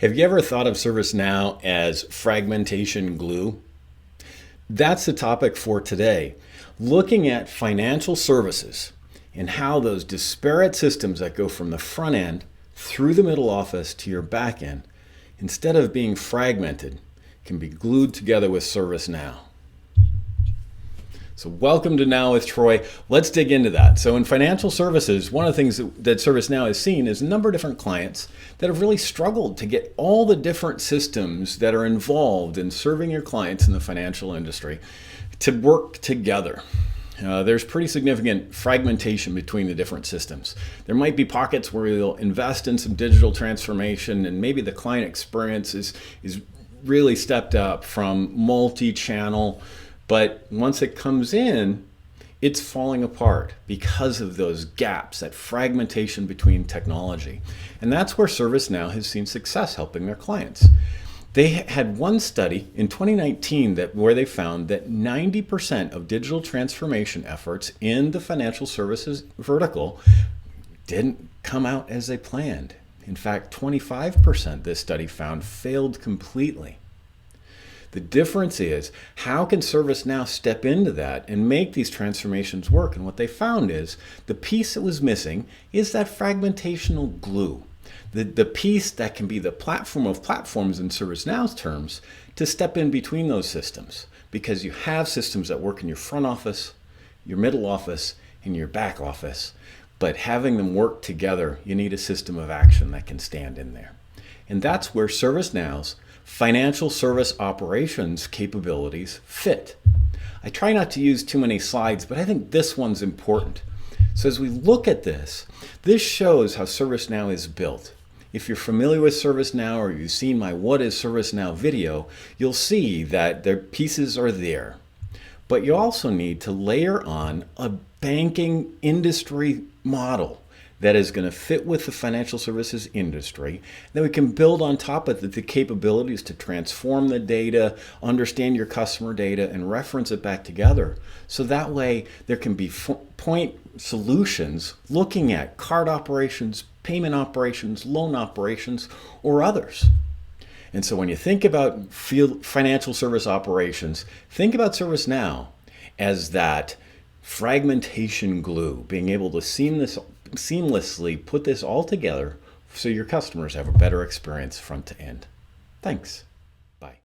Have you ever thought of ServiceNow as fragmentation glue? That's the topic for today. Looking at financial services and how those disparate systems that go from the front end through the middle office to your back end, instead of being fragmented, can be glued together with ServiceNow. So welcome to Now with Troy. Let's dig into that. So in financial services, one of the things that ServiceNow has seen is a number of different clients that have really struggled to get all the different systems that are involved in serving your clients in the financial industry to work together. There's pretty significant fragmentation between the different systems. There might be pockets where you'll invest in some digital transformation and maybe the client experience is really stepped up from multi-channel. But once it comes in, it's falling apart because of those gaps, that fragmentation between technology. And that's where ServiceNow has seen success helping their clients. They had one study in 2019 where they found that 90% of digital transformation efforts in the financial services vertical didn't come out as they planned. In fact, 25%, this study found, failed completely. The difference is, how can ServiceNow step into that and make these transformations work? And what they found is, the piece that was missing is that fragmentational glue. The piece that can be the platform of platforms in ServiceNow's terms to step in between those systems. Because you have systems that work in your front office, your middle office, and your back office. But having them work together, you need a system of action that can stand in there. And that's where ServiceNow's financial service operations capabilities fit. I try not to use too many slides, but I think this one's important. So as we look at this shows how ServiceNow is built. If you're familiar with ServiceNow or you've seen my What is ServiceNow video, you'll see that their pieces are there. But you also need to layer on a banking industry model that is going to fit with the financial services industry. Then we can build on top of the capabilities to transform the data, understand your customer data, and reference it back together. So that way there can be point solutions looking at card operations, payment operations, loan operations, or others. And so when you think about financial service operations, think about ServiceNow as that fragmentation glue, being able to seamlessly put this all together so your customers have a better experience front to end. Thanks.